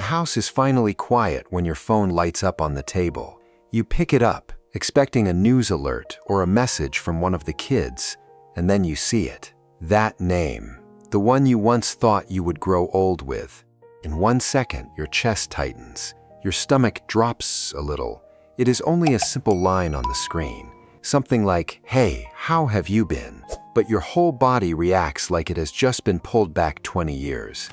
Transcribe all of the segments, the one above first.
house is finally quiet when your phone lights up on the table. You pick it up, expecting a news alert or a message from one of the kids, and then you see it. That name, the one you once thought you would grow old with. In 1 second, your chest tightens. Your stomach drops a little. It is only a simple line on the screen. Something like, "Hey, how have you been?" But your whole body reacts like it has just been pulled back 20 years.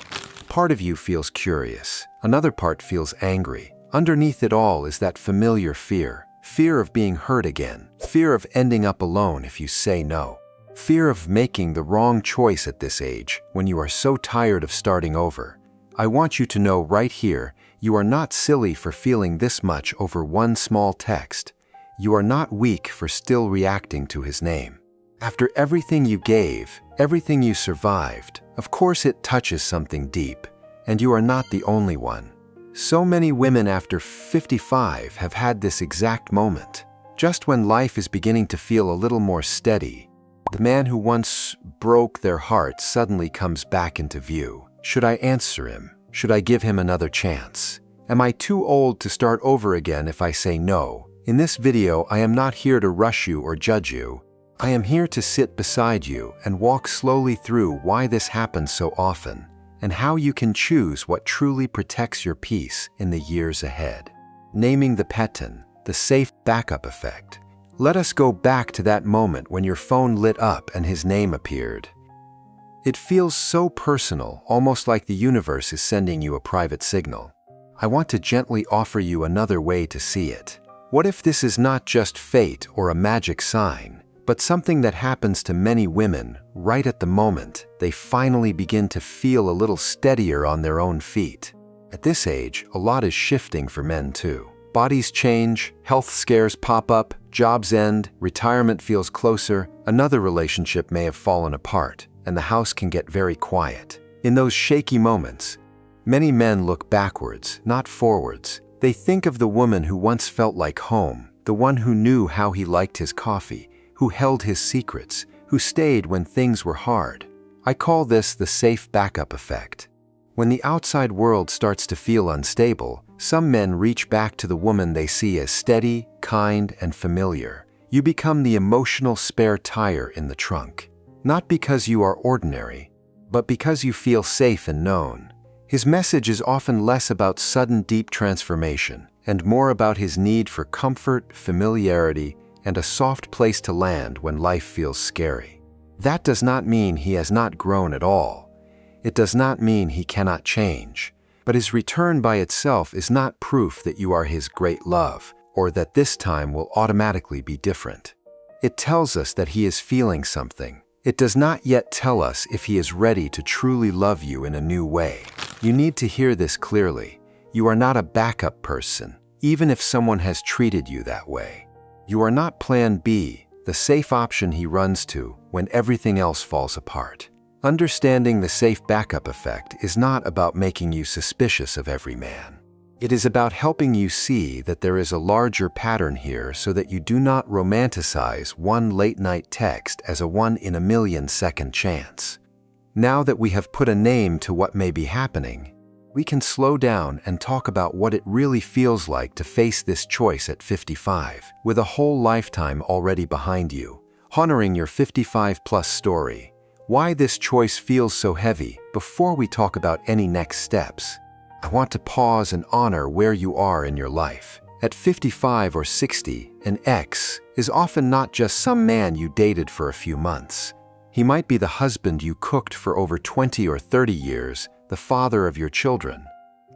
Part of you feels curious. Another part feels angry. Underneath it all is that familiar fear. Fear of being hurt again. Fear of ending up alone if you say no. Fear of making the wrong choice at this age when you are so tired of starting over. I want you to know right here, you are not silly for feeling this much over one small text. You are not weak for still reacting to his name. After everything you gave, everything you survived, of course it touches something deep, and you are not the only one. So many women after 55 have had this exact moment. Just when life is beginning to feel a little more steady, the man who once broke their heart suddenly comes back into view. Should I answer him? Should I give him another chance? Am I too old to start over again if I say no? In this video, I am not here to rush you or judge you. I am here to sit beside you and walk slowly through why this happens so often and how you can choose what truly protects your peace in the years ahead. Naming the Petten, the safe backup effect. Let us go back to that moment when your phone lit up and his name appeared. It feels so personal, almost like the universe is sending you a private signal. I want to gently offer you another way to see it. What if this is not just fate or a magic sign, but something that happens to many women right at the moment they finally begin to feel a little steadier on their own feet? At this age, a lot is shifting for men too. Bodies change, health scares pop up, jobs end, retirement feels closer, another relationship may have fallen apart, and the house can get very quiet. In those shaky moments, many men look backwards, not forwards. They think of the woman who once felt like home, the one who knew how he liked his coffee, who held his secrets, who stayed when things were hard. I call this the safe backup effect. When the outside world starts to feel unstable, some men reach back to the woman they see as steady, kind, and familiar. You become the emotional spare tire in the trunk. Not because you are ordinary, but because you feel safe and known. His message is often less about sudden deep transformation and more about his need for comfort, familiarity, and a soft place to land when life feels scary. That does not mean he has not grown at all. It does not mean he cannot change, but his return by itself is not proof that you are his great love or that this time will automatically be different. It tells us that he is feeling something. It does not yet tell us if he is ready to truly love you in a new way. You need to hear this clearly. You are not a backup person, even if someone has treated you that way. You are not plan B, the safe option he runs to when everything else falls apart. Understanding the safe backup effect is not about making you suspicious of every man. It is about helping you see that there is a larger pattern here so that you do not romanticize one late-night text as a 1 in a million second chance. Now that we have put a name to what may be happening, we can slow down and talk about what it really feels like to face this choice at 55, with a whole lifetime already behind you, honoring your 55-plus story. Why this choice feels so heavy before we talk about any next steps. I want to pause and honor where you are in your life. At 55 or 60, an ex is often not just some man you dated for a few months. He might be the husband you cooked for over 20 or 30 years, the father of your children,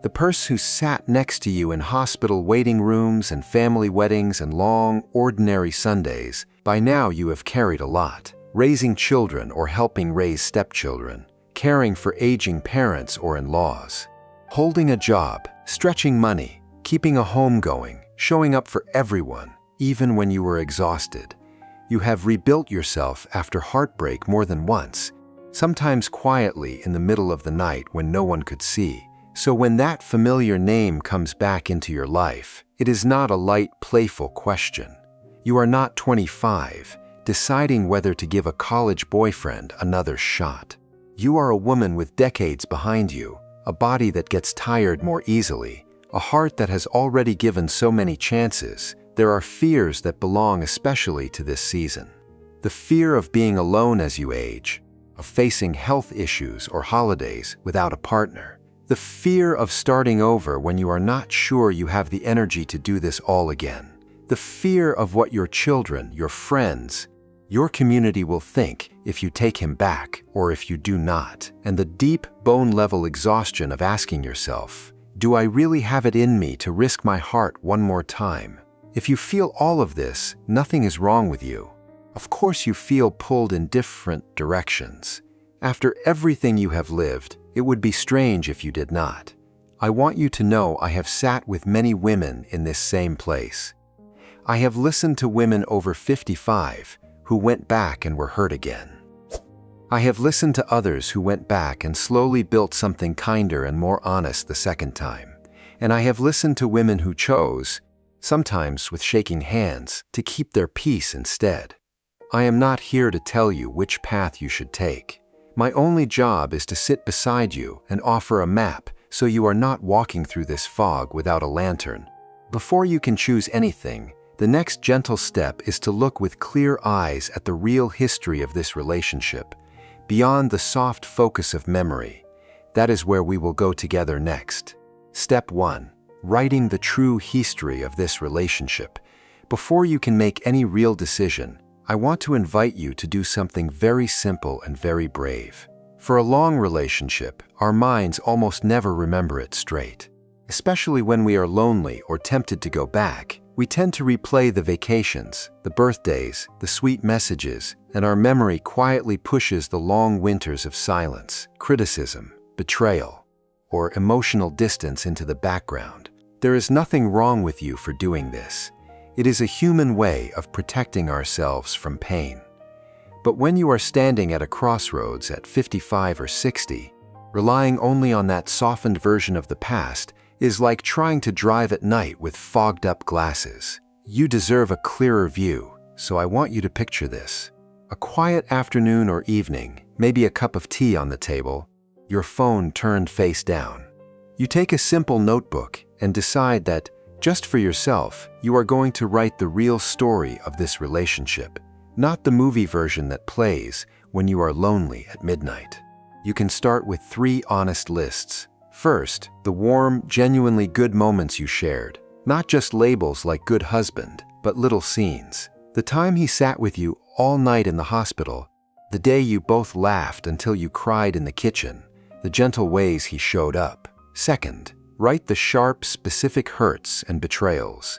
the person who sat next to you in hospital waiting rooms and family weddings and long, ordinary Sundays. By now you have carried a lot. Raising children or helping raise stepchildren, caring for aging parents or in-laws, holding a job, stretching money, keeping a home going, showing up for everyone, even when you were exhausted. You have rebuilt yourself after heartbreak more than once, sometimes quietly in the middle of the night when no one could see. So when that familiar name comes back into your life, it is not a light, playful question. You are not 25. Deciding whether to give a college boyfriend another shot. You are a woman with decades behind you, a body that gets tired more easily, a heart that has already given so many chances, there are fears that belong especially to this season. The fear of being alone as you age, of facing health issues or holidays without a partner. The fear of starting over when you are not sure you have the energy to do this all again. The fear of what your children, your friends, your community will think if you take him back or if you do not. And the deep, bone-level exhaustion of asking yourself, do I really have it in me to risk my heart one more time? If you feel all of this, nothing is wrong with you. Of course you feel pulled in different directions. After everything you have lived, it would be strange if you did not. I want you to know I have sat with many women in this same place. I have listened to women over 55 who went back and were hurt again. I have listened to others who went back and slowly built something kinder and more honest the second time. And I have listened to women who chose, sometimes with shaking hands, to keep their peace instead. I am not here to tell you which path you should take. My only job is to sit beside you and offer a map so you are not walking through this fog without a lantern. Before you can choose anything, the next gentle step is to look with clear eyes at the real history of this relationship, beyond the soft focus of memory. That is where we will go together next. Step 1. Writing the true history of this relationship. Before you can make any real decision, I want to invite you to do something very simple and very brave. For a long relationship, our minds almost never remember it straight. Especially when we are lonely or tempted to go back, we tend to replay the vacations, the birthdays, the sweet messages, and our memory quietly pushes the long winters of silence, criticism, betrayal, or emotional distance into the background. There is nothing wrong with you for doing this. It is a human way of protecting ourselves from pain. But when you are standing at a crossroads at 55 or 60, relying only on that softened version of the past is like trying to drive at night with fogged-up glasses. You deserve a clearer view, so I want you to picture this. A quiet afternoon or evening, maybe a cup of tea on the table, your phone turned face down. You take a simple notebook and decide that, just for yourself, you are going to write the real story of this relationship, not the movie version that plays when you are lonely at midnight. You can start with 3 honest lists. First, the warm, genuinely good moments you shared, not just labels like good husband, but little scenes. The time he sat with you all night in the hospital, the day you both laughed until you cried in the kitchen, the gentle ways he showed up. Second, write the sharp, specific hurts and betrayals.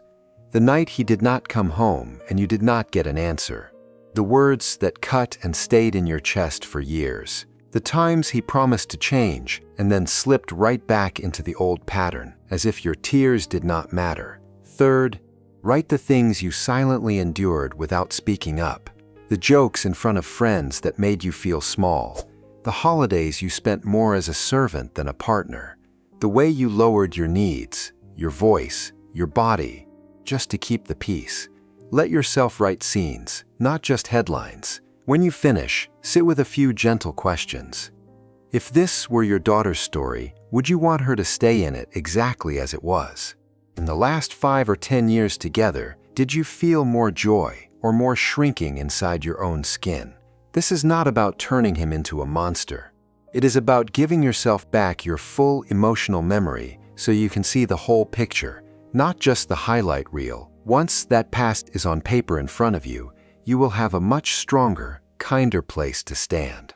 The night he did not come home and you did not get an answer. The words that cut and stayed in your chest for years. The times he promised to change and then slipped right back into the old pattern, as if your tears did not matter. Third, write the things you silently endured without speaking up. The jokes in front of friends that made you feel small. The holidays you spent more as a servant than a partner. The way you lowered your needs, your voice, your body, just to keep the peace. Let yourself write scenes, not just headlines. When you finish, sit with a few gentle questions. If this were your daughter's story, would you want her to stay in it exactly as it was? In the last 5 or 10 years together, did you feel more joy or more shrinking inside your own skin? This is not about turning him into a monster. It is about giving yourself back your full emotional memory so you can see the whole picture, not just the highlight reel. Once that past is on paper in front of you, you will have a much stronger, kinder place to stand.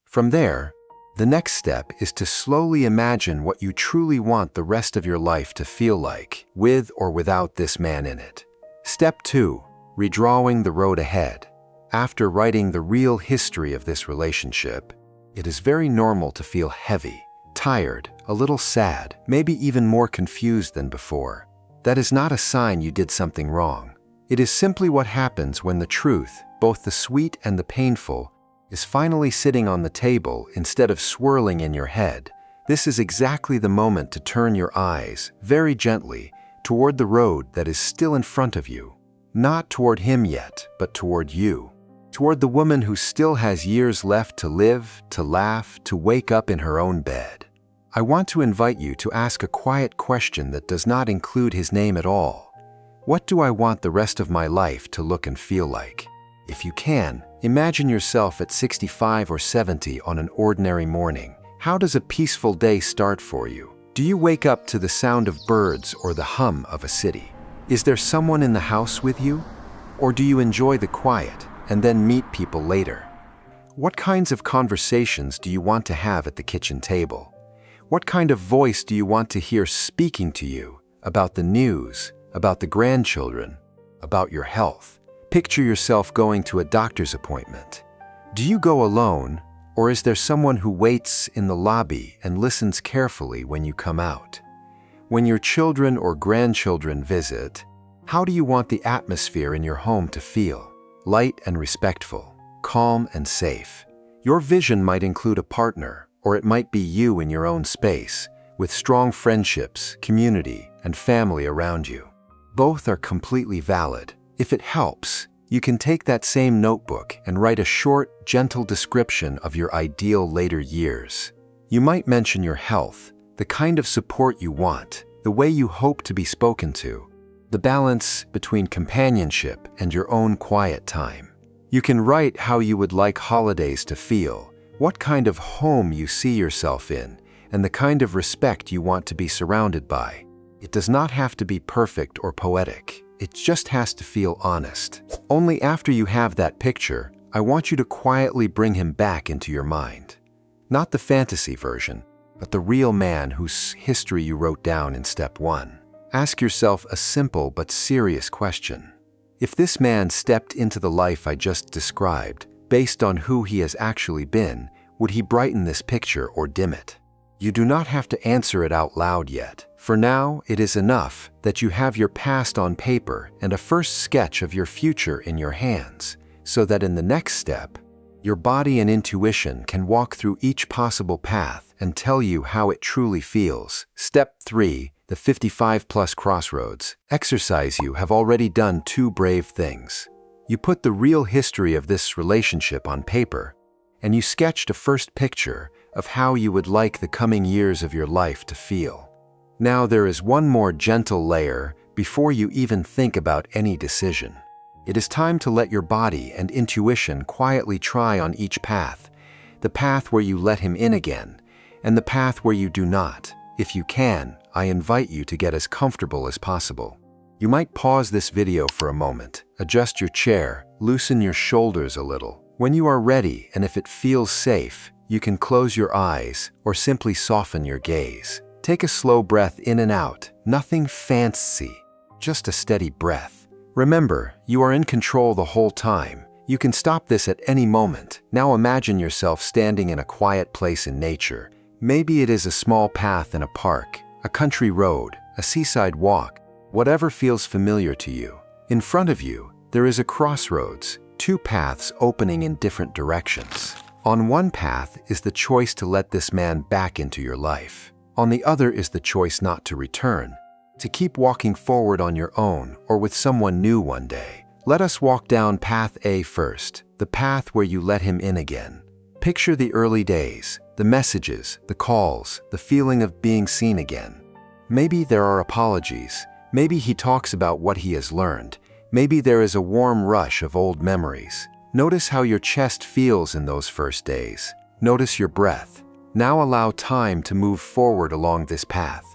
From there, the next step is to slowly imagine what you truly want the rest of your life to feel like, with or without this man in it. Step 2. Redrawing the road ahead. After writing the real history of this relationship, it is very normal to feel heavy, tired, a little sad, maybe even more confused than before. That is not a sign you did something wrong. It is simply what happens when the truth, both the sweet and the painful, is finally sitting on the table instead of swirling in your head. This is exactly the moment to turn your eyes, very gently, toward the road that is still in front of you. Not toward him yet, but toward you. Toward the woman who still has years left to live, to laugh, to wake up in her own bed. I want to invite you to ask a quiet question that does not include his name at all. What do I want the rest of my life to look and feel like? If you can, imagine yourself at 65 or 70 on an ordinary morning. How does a peaceful day start for you? Do you wake up to the sound of birds or the hum of a city? Is there someone in the house with you? Or do you enjoy the quiet and then meet people later? What kinds of conversations do you want to have at the kitchen table? What kind of voice do you want to hear speaking to you about the news, about the grandchildren, about your health? Picture yourself going to a doctor's appointment. Do you go alone, or is there someone who waits in the lobby and listens carefully when you come out? When your children or grandchildren visit, how do you want the atmosphere in your home to feel? Light and respectful, calm and safe. Your vision might include a partner, or it might be you in your own space, with strong friendships, community, and family around you. Both are completely valid. If it helps, you can take that same notebook and write a short, gentle description of your ideal later years. You might mention your health, the kind of support you want, the way you hope to be spoken to, the balance between companionship and your own quiet time. You can write how you would like holidays to feel, what kind of home you see yourself in, and the kind of respect you want to be surrounded by. It does not have to be perfect or poetic. It just has to feel honest. Only after you have that picture, I want you to quietly bring him back into your mind. Not the fantasy version, but the real man whose history you wrote down in step 1. Ask yourself a simple but serious question. If this man stepped into the life I just described, based on who he has actually been, would he brighten this picture or dim it? You do not have to answer it out loud yet. For now, it is enough that you have your past on paper and a first sketch of your future in your hands, so that in the next step, your body and intuition can walk through each possible path and tell you how it truly feels. Step 3, the 55+ crossroads. Exercise. You have already done 2 brave things. You put the real history of this relationship on paper, and you sketched a first picture of how you would like the coming years of your life to feel. Now there is one more gentle layer before you even think about any decision. It is time to let your body and intuition quietly try on each path, the path where you let him in again, and the path where you do not. If you can, I invite you to get as comfortable as possible. You might pause this video for a moment, adjust your chair, loosen your shoulders a little. When you are ready and if it feels safe, you can close your eyes or simply soften your gaze. Take a slow breath in and out, nothing fancy, just a steady breath. Remember, you are in control the whole time. You can stop this at any moment. Now imagine yourself standing in a quiet place in nature. Maybe it is a small path in a park, a country road, a seaside walk, whatever feels familiar to you. In front of you, there is a crossroads, 2 paths opening in different directions. On one path is the choice to let this man back into your life. On the other is the choice not to return, to keep walking forward on your own or with someone new one day. Let us walk down path A first, the path where you let him in again. Picture the early days, the messages, the calls, the feeling of being seen again. Maybe there are apologies. Maybe he talks about what he has learned. Maybe there is a warm rush of old memories. Notice how your chest feels in those first days. Notice your breath. Now allow time to move forward along this path.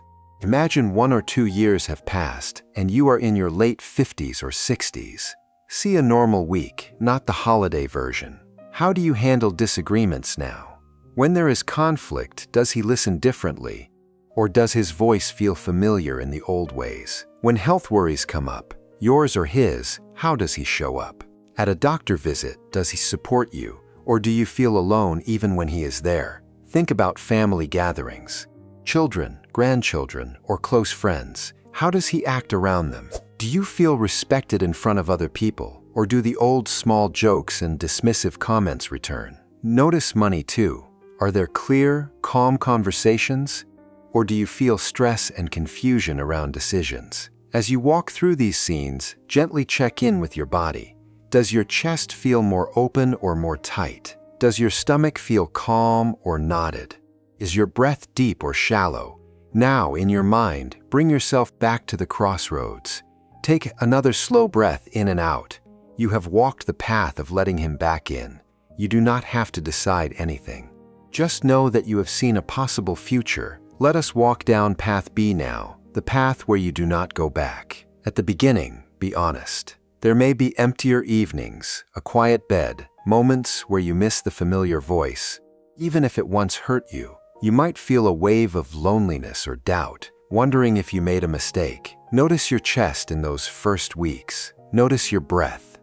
Imagine 1 or 2 years have passed and you are in your late 50s or 60s. See a normal week, not the holiday version. How do you handle disagreements now? When there is conflict, does he listen differently? Or does his voice feel familiar in the old ways? When health worries come up, yours or his, how does he show up? At a doctor visit, does he support you? Or do you feel alone even when he is there? Think about family gatherings. Children, grandchildren, or close friends. How does he act around them? Do you feel respected in front of other people? Or do the old small jokes and dismissive comments return? Notice money too. Are there clear, calm conversations? Or do you feel stress and confusion around decisions? As you walk through these scenes, gently check in with your body. Does your chest feel more open or more tight? Does your stomach feel calm or knotted? Is your breath deep or shallow? Now, in your mind, bring yourself back to the crossroads. Take another slow breath in and out. You have walked the path of letting him back in. You do not have to decide anything. Just know that you have seen a possible future. Let us walk down path B now, the path where you do not go back. At the beginning, be honest. There may be emptier evenings, a quiet bed, moments where you miss the familiar voice. Even if it once hurt you, you might feel a wave of loneliness or doubt, wondering if you made a mistake. Notice your chest in those first weeks. Notice your breath.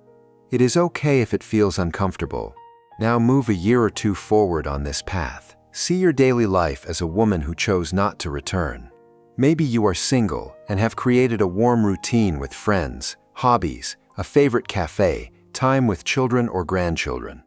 It is okay if it feels uncomfortable. Now move a year or two forward on this path. See your daily life as a woman who chose not to return. Maybe you are single and have created a warm routine with friends, hobbies, a favorite cafe, time with children or grandchildren.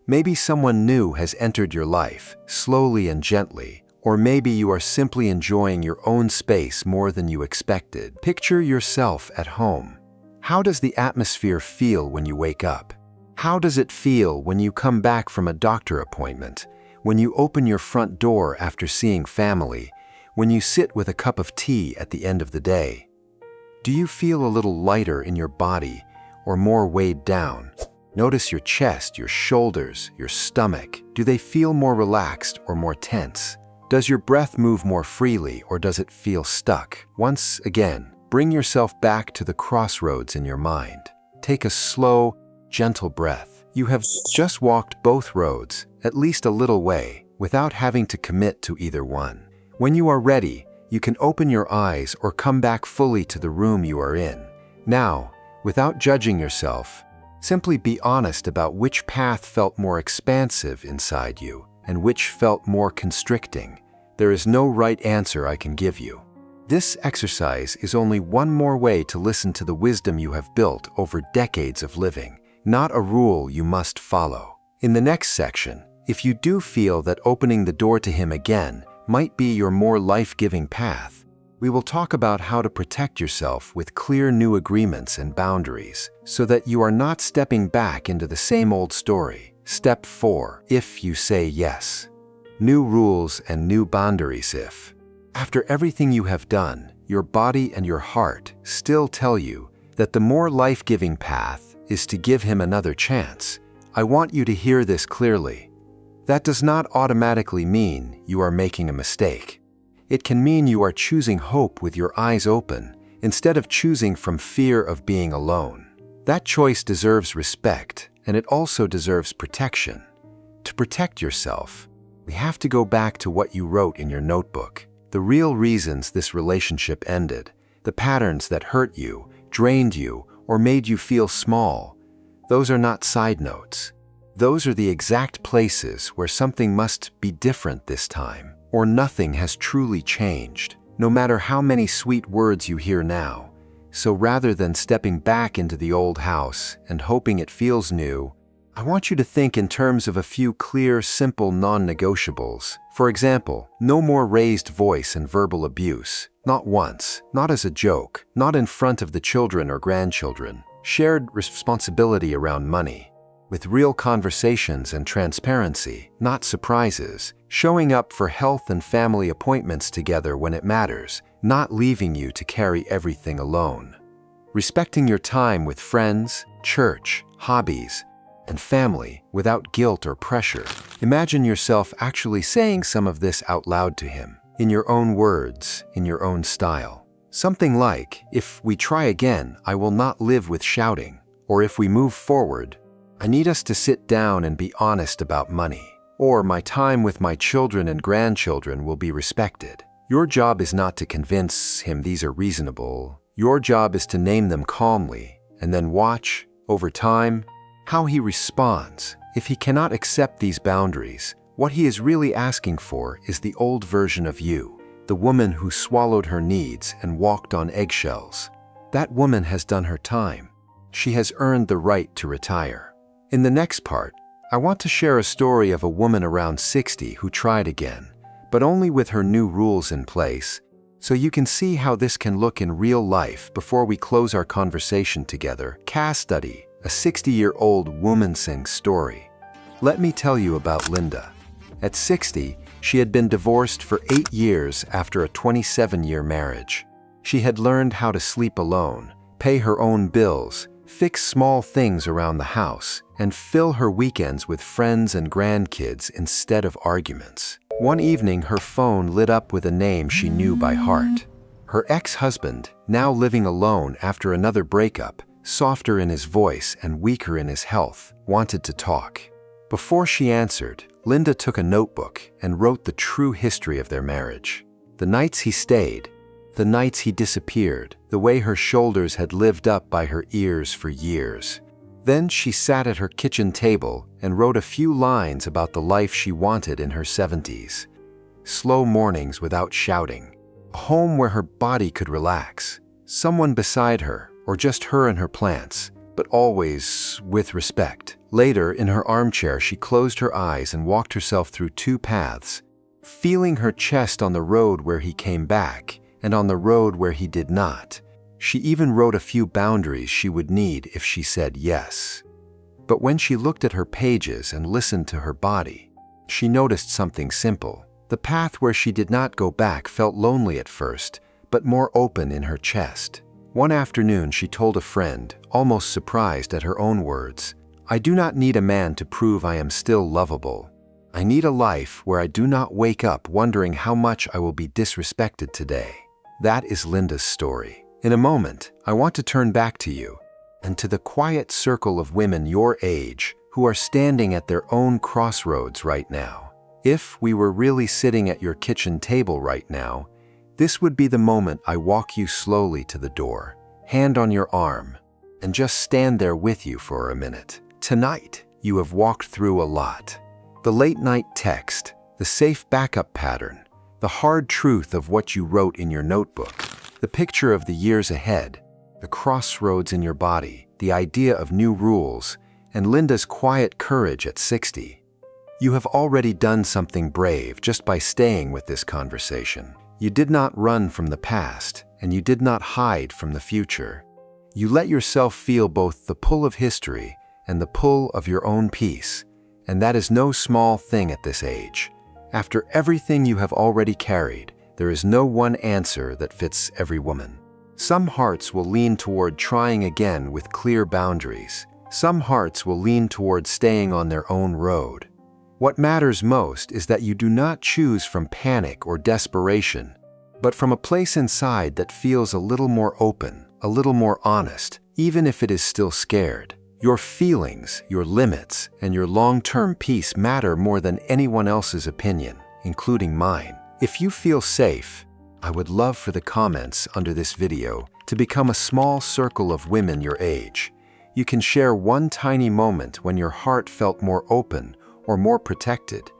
Maybe someone new has entered your life, slowly and gently, or maybe you are simply enjoying your own space more than you expected. Picture yourself at home. How does the atmosphere feel when you wake up? How does it feel when you come back from a doctor appointment, when you open your front door after seeing family, when you sit with a cup of tea at the end of the day? Do you feel a little lighter in your body or more weighed down? Notice your chest, your shoulders, your stomach. Do they feel more relaxed or more tense? Does your breath move more freely or does it feel stuck? Once again, bring yourself back to the crossroads in your mind. Take a slow, gentle breath. You have just walked both roads, at least a little way, without having to commit to either one. When you are ready, you can open your eyes or come back fully to the room you are in. Now, without judging yourself, simply be honest about which path felt more expansive inside you and which felt more constricting. There is no right answer I can give you. This exercise is only one more way to listen to the wisdom you have built over decades of living, not a rule you must follow. In the next section, if you do feel that opening the door to him again might be your more life-giving path, we will talk about how to protect yourself with clear new agreements and boundaries so that you are not stepping back into the same old story. Step 4. If you say yes. New rules and new boundaries. If, after everything you have done, your body and your heart still tell you that the more life-giving path is to give him another chance, I want you to hear this clearly. That does not automatically mean you are making a mistake. It can mean you are choosing hope with your eyes open instead of choosing from fear of being alone. That choice deserves respect, and it also deserves protection. To protect yourself, we have to go back to what you wrote in your notebook. The real reasons this relationship ended, the patterns that hurt you, drained you, or made you feel small. Those are not side notes. Those are the exact places where something must be different this time, or nothing has truly changed, no matter how many sweet words you hear now. So rather than stepping back into the old house and hoping it feels new, I want you to think in terms of a few clear, simple non-negotiables. For example, no more raised voice and verbal abuse. Not once, not as a joke, not in front of the children or grandchildren. Shared responsibility around money, with real conversations and transparency, not surprises. Showing up for health and family appointments together when it matters, not leaving you to carry everything alone. Respecting your time with friends, church, hobbies, and family without guilt or pressure. Imagine yourself actually saying some of this out loud to him, in your own words, in your own style. Something like, if we try again, I will not live with shouting. Or if we move forward, I need us to sit down and be honest about money. Or my time with my children and grandchildren will be respected. Your job is not to convince him these are reasonable. Your job is to name them calmly and then watch, over time, how he responds. If he cannot accept these boundaries, what he is really asking for is the old version of you, the woman who swallowed her needs and walked on eggshells. That woman has done her time. She has earned the right to retire. In the next part, I want to share a story of a woman around 60 who tried again, but only with her new rules in place, so you can see how this can look in real life before we close our conversation together. Case study. A 60-year-old woman sings story. Let me tell you about Linda. At 60, She had been divorced for 8 years after a 27-year marriage. She had learned how to sleep alone, pay her own bills, fix small things around the house, and fill her weekends with friends and grandkids instead of arguments. One evening, her phone lit up with a name she knew by heart. Her ex-husband, now living alone after another breakup, softer in his voice and weaker in his health, wanted to talk. Before she answered, Linda took a notebook and wrote the true history of their marriage. The nights he stayed, the nights he disappeared, the way her shoulders had lived up by her ears for years. Then she sat at her kitchen table and wrote a few lines about the life she wanted in her 70s. Slow mornings without shouting, a home where her body could relax, someone beside her, or just her and her plants, but always with respect. Later, in her armchair, she closed her eyes and walked herself through 2 paths, feeling her chest on the road where he came back and on the road where he did not. She even wrote a few boundaries she would need if she said yes. But when she looked at her pages and listened to her body, she noticed something simple. The path where she did not go back felt lonely at first, but more open in her chest. One afternoon, she told a friend, almost surprised at her own words, "I do not need a man to prove I am still lovable. I need a life where I do not wake up wondering how much I will be disrespected today." That is Linda's story. In a moment, I want to turn back to you and to the quiet circle of women your age who are standing at their own crossroads right now. If we were really sitting at your kitchen table right now, this would be the moment I walk you slowly to the door, hand on your arm, and just stand there with you for a minute. Tonight, you have walked through a lot. The late-night text, the safe backup pattern, the hard truth of what you wrote in your notebook, the picture of the years ahead, the crossroads in your body, the idea of new rules, and Linda's quiet courage at 60. You have already done something brave just by staying with this conversation. You did not run from the past, and you did not hide from the future. You let yourself feel both the pull of history and the pull of your own peace, and that is no small thing at this age. After everything you have already carried, there is no one answer that fits every woman. Some hearts will lean toward trying again with clear boundaries. Some hearts will lean toward staying on their own road. What matters most is that you do not choose from panic or desperation, but from a place inside that feels a little more open, a little more honest, even if it is still scared. Your feelings, your limits, and your long-term peace matter more than anyone else's opinion, including mine. If you feel safe, I would love for the comments under this video to become a small circle of women your age. You can share one tiny moment when your heart felt more open or more protected,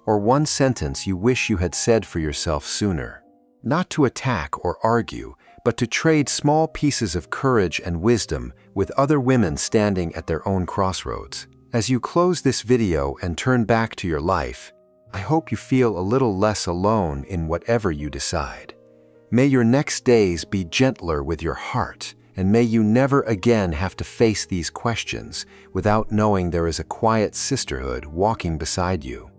or one sentence you wish you had said for yourself sooner. Not to attack or argue, but to trade small pieces of courage and wisdom with other women standing at their own crossroads. As you close this video and turn back to your life, I hope you feel a little less alone in whatever you decide. May your next days be gentler with your heart, and may you never again have to face these questions without knowing there is a quiet sisterhood walking beside you.